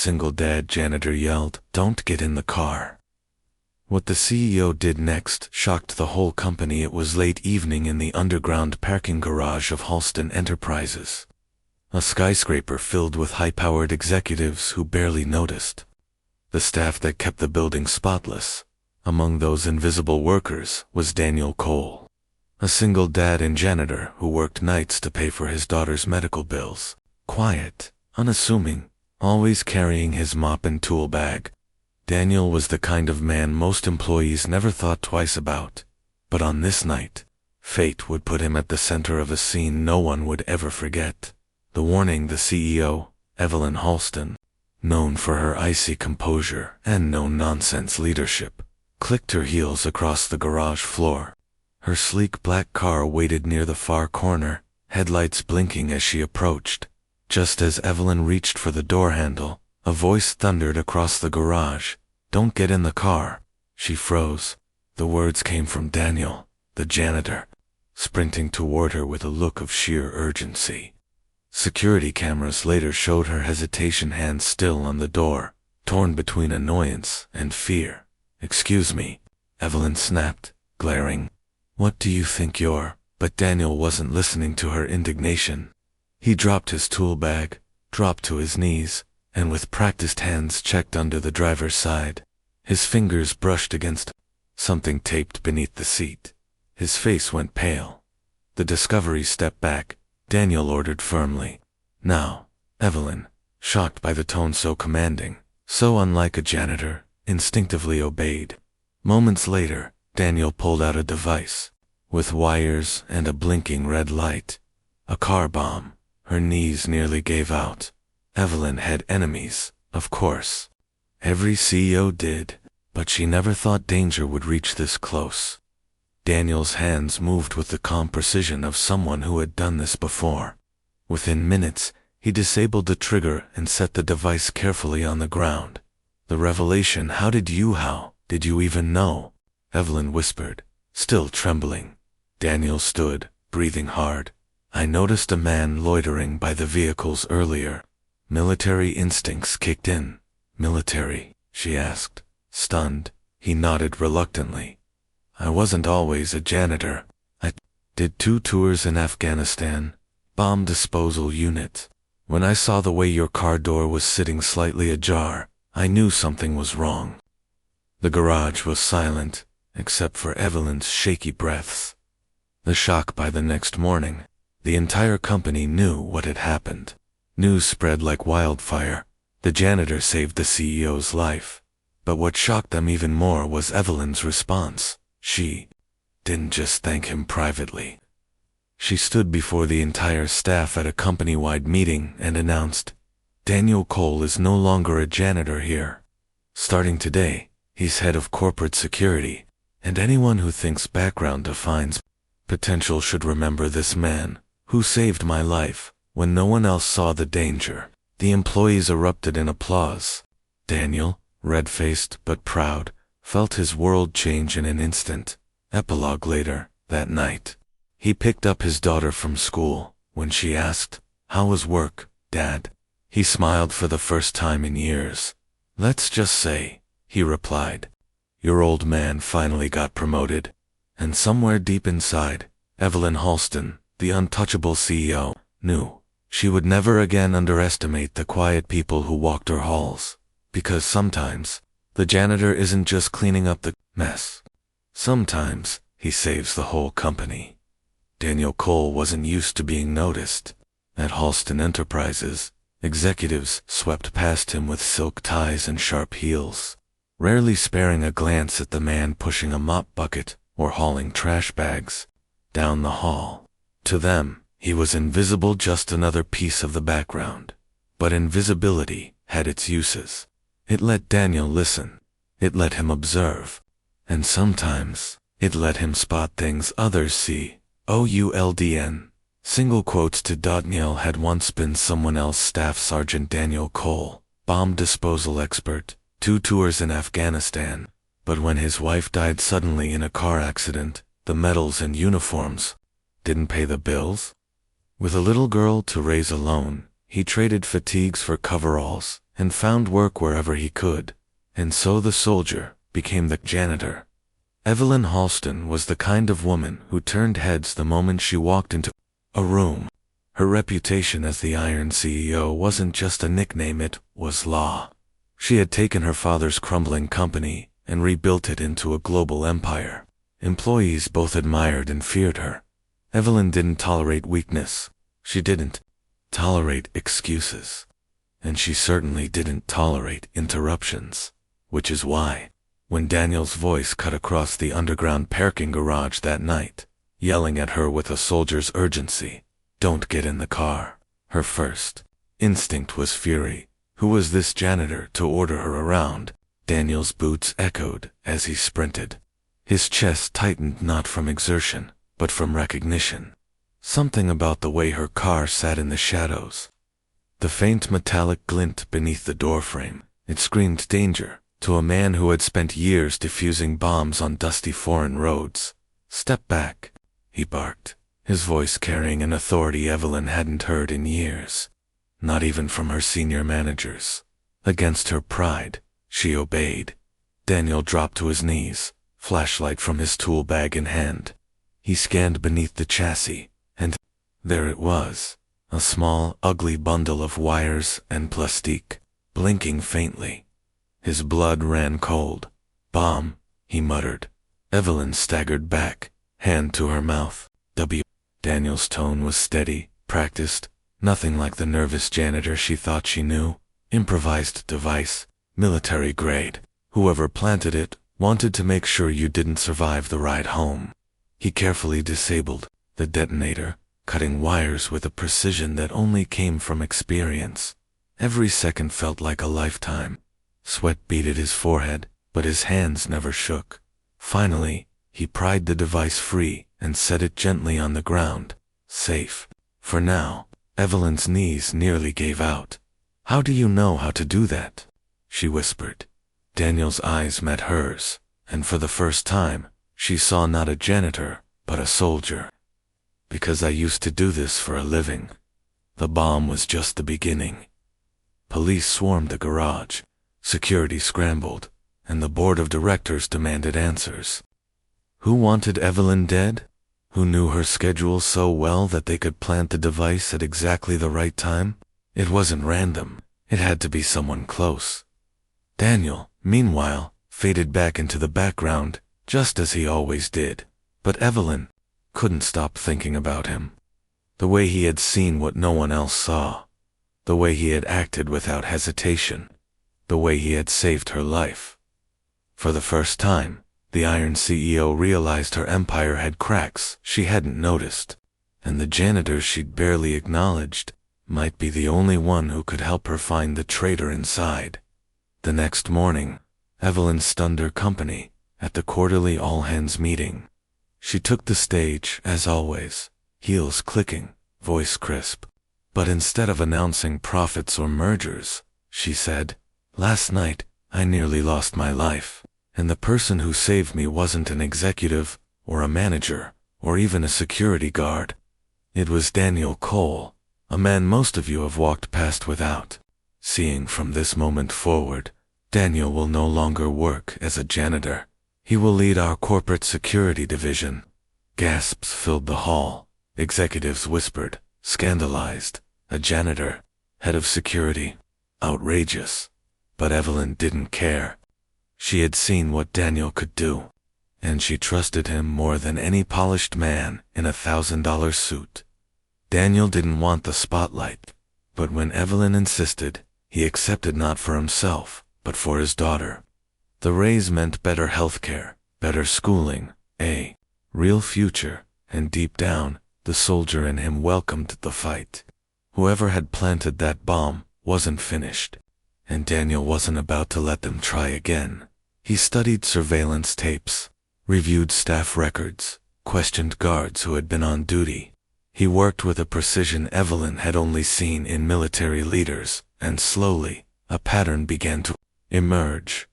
single dad, Janitor yelled, "Don't get in the car." What the CEO did next shocked the whole company. It was late evening in the underground parking garage of Halston Enterprises, a skyscraper filled with high-powered executives who barely noticed. The staff that kept the building spotless. Among those invisible workers was Daniel Cole, a single dad and janitor who worked nights to pay for his daughter's medical bills. Quiet, unassuming, always carrying his mop and tool bag. Daniel was the kind of man most employees never thought twice about. But on this night, fate would put him at the center of a scene no one would ever forget. The warning: the CEO, Evelyn Halston, known for her icy composure and no-nonsense leadership, clicked her heels across the garage floor. Her sleek black car waited near the far corner, headlights blinking as she approached. Just as Evelyn reached for the door handle, a voice thundered across the garage, "Don't get in the car." She froze. The words came from Daniel, the janitor, sprinting toward her with a look of sheer urgency. Security cameras later showed her hesitation, hands still on the door, torn between annoyance and fear. "Excuse me," Evelyn snapped, glaring. "What do you think you're—" But Daniel wasn't listening to her indignation. He dropped his tool bag, dropped to his knees, and with practiced hands checked under the driver's side. His fingers brushed against something taped beneath the seat. His face went pale. The Discovery stepped back. Daniel ordered firmly, "Now." Evelyn, shocked by the tone so commanding, so unlike a janitor, instinctively obeyed. Moments later, Daniel pulled out a device, with wires and a blinking red light. A car bomb. Her knees nearly gave out. Evelyn had enemies, of course. Every CEO did, but she never thought danger would reach this close. Daniel's hands moved with the calm precision of someone who had done this before. Within minutes, he disabled the trigger and set the device carefully on the ground. The revelation: "How did you even know?" Evelyn whispered, still trembling. Daniel stood, breathing hard. "I noticed a man loitering by the vehicles earlier." Military instincts kicked in. "Military?" she asked, stunned. He nodded reluctantly. "I wasn't always a janitor. I did 2 tours in Afghanistan, bomb disposal unit. When I saw the way your car door was sitting slightly ajar, I knew something was wrong." The garage was silent, except for Evelyn's shaky breaths. The shock: by the next morning, the entire company knew what had happened. News spread like wildfire. The janitor saved the CEO's life. But what shocked them even more was Evelyn's response. She didn't just thank him privately. She stood before the entire staff at a company-wide meeting and announced, "Daniel Cole is no longer a janitor here. Starting today, he's head of corporate security, and anyone who thinks background defines potential should remember this man, who saved my life when no one else saw the danger." The employees erupted in applause. Daniel, red-faced but proud, felt his world change in an instant. Epilogue: later, that night, he picked up his daughter from school. When she asked, "How was work, Dad?" he smiled for the first time in years. "Let's just say," he replied, "your old man finally got promoted." And somewhere deep inside, Evelyn Halston, the untouchable CEO, knew she would never again underestimate the quiet people who walked her halls. Because sometimes, the janitor isn't just cleaning up the mess. Sometimes, he saves the whole company. Daniel Cole wasn't used to being noticed. At Halston Enterprises, executives swept past him with silk ties and sharp heels, rarely sparing a glance at the man pushing a mop bucket or hauling trash bags down the hall. To them, he was invisible, just another piece of the background. But invisibility had its uses. It let Daniel listen. It let him observe. And sometimes, it let him spot things others see. OULDN. Single quotes to Daniel had once been someone else: Staff Sergeant Daniel Cole, bomb disposal expert, 2 tours in Afghanistan. But when his wife died suddenly in a car accident, the medals and uniforms didn't pay the bills. With a little girl to raise alone, he traded fatigues for coveralls and found work wherever he could, and so the soldier became the janitor. Evelyn Halston was the kind of woman who turned heads the moment she walked into a room. Her reputation as the Iron CEO wasn't just a nickname, it was law. She had taken her father's crumbling company and rebuilt it into a global empire. Employees both admired and feared her. Evelyn didn't tolerate weakness. She didn't tolerate excuses. And she certainly didn't tolerate interruptions. Which is why, when Daniel's voice cut across the underground parking garage that night, yelling at her with a soldier's urgency, "Don't get in the car," her first instinct was fury. Who was this janitor to order her around? Daniel's boots echoed as he sprinted. His chest tightened not from exertion, but from recognition. Something about the way her car sat in the shadows. The faint metallic glint beneath the doorframe, it screamed danger to a man who had spent years defusing bombs on dusty foreign roads. "Step back," he barked, his voice carrying an authority Evelyn hadn't heard in years. Not even from her senior managers. Against her pride, she obeyed. Daniel dropped to his knees, flashlight from his tool bag in hand. He scanned beneath the chassis, and there it was, a small, ugly bundle of wires and plastique, blinking faintly. His blood ran cold. "Bomb," he muttered. Evelyn staggered back, hand to her mouth. Daniel's tone was steady, practiced, nothing like the nervous janitor she thought she knew. Improvised device, military grade. Whoever planted it wanted to make sure you didn't survive the ride home. He carefully disabled the detonator, cutting wires with a precision that only came from experience. Every second felt like a lifetime. Sweat beaded his forehead, but his hands never shook. Finally, he pried the device free and set it gently on the ground. Safe. For now. Evelyn's knees nearly gave out. "How do you know how to do that?" she whispered. Daniel's eyes met hers, and for the first time, she saw not a janitor, but a soldier. "Because I used to do this for a living." The bomb was just the beginning. Police swarmed the garage, security scrambled, and the board of directors demanded answers. Who wanted Evelyn dead? Who knew her schedule so well that they could plant the device at exactly the right time? It wasn't random. It had to be someone close. Daniel, meanwhile, faded back into the background, just as he always did. But Evelyn couldn't stop thinking about him. The way he had seen what no one else saw. The way he had acted without hesitation. The way he had saved her life. For the first time, the Iron CEO realized her empire had cracks she hadn't noticed, and the janitor she'd barely acknowledged might be the only one who could help her find the traitor inside. The next morning, Evelyn stunned her company at the quarterly all-hands meeting. She took the stage, as always, heels clicking, voice crisp. But instead of announcing profits or mergers, she said, "Last night, I nearly lost my life. And the person who saved me wasn't an executive, or a manager, or even a security guard. It was Daniel Cole, a man most of you have walked past without seeing. From this moment forward, Daniel will no longer work as a janitor. He will lead our corporate security division." Gasps filled the hall. Executives whispered, scandalized. A janitor, head of security. Outrageous. But Evelyn didn't care. She had seen what Daniel could do, and she trusted him more than any polished man in $1,000 suit. Daniel didn't want the spotlight, but when Evelyn insisted, he accepted not for himself, but for his daughter. The raise meant better healthcare, better schooling, a real future, and deep down, the soldier in him welcomed the fight. Whoever had planted that bomb wasn't finished. And Daniel wasn't about to let them try again. He studied surveillance tapes, reviewed staff records, questioned guards who had been on duty. He worked with a precision Evelyn had only seen in military leaders, and slowly, a pattern began to emerge.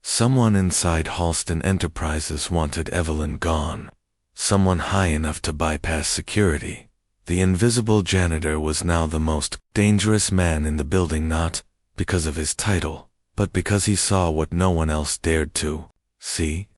Someone inside Halston Enterprises wanted Evelyn gone. Someone high enough to bypass security. The invisible janitor was now the most dangerous man in the building, not because of his title, but because he saw what no one else dared to see.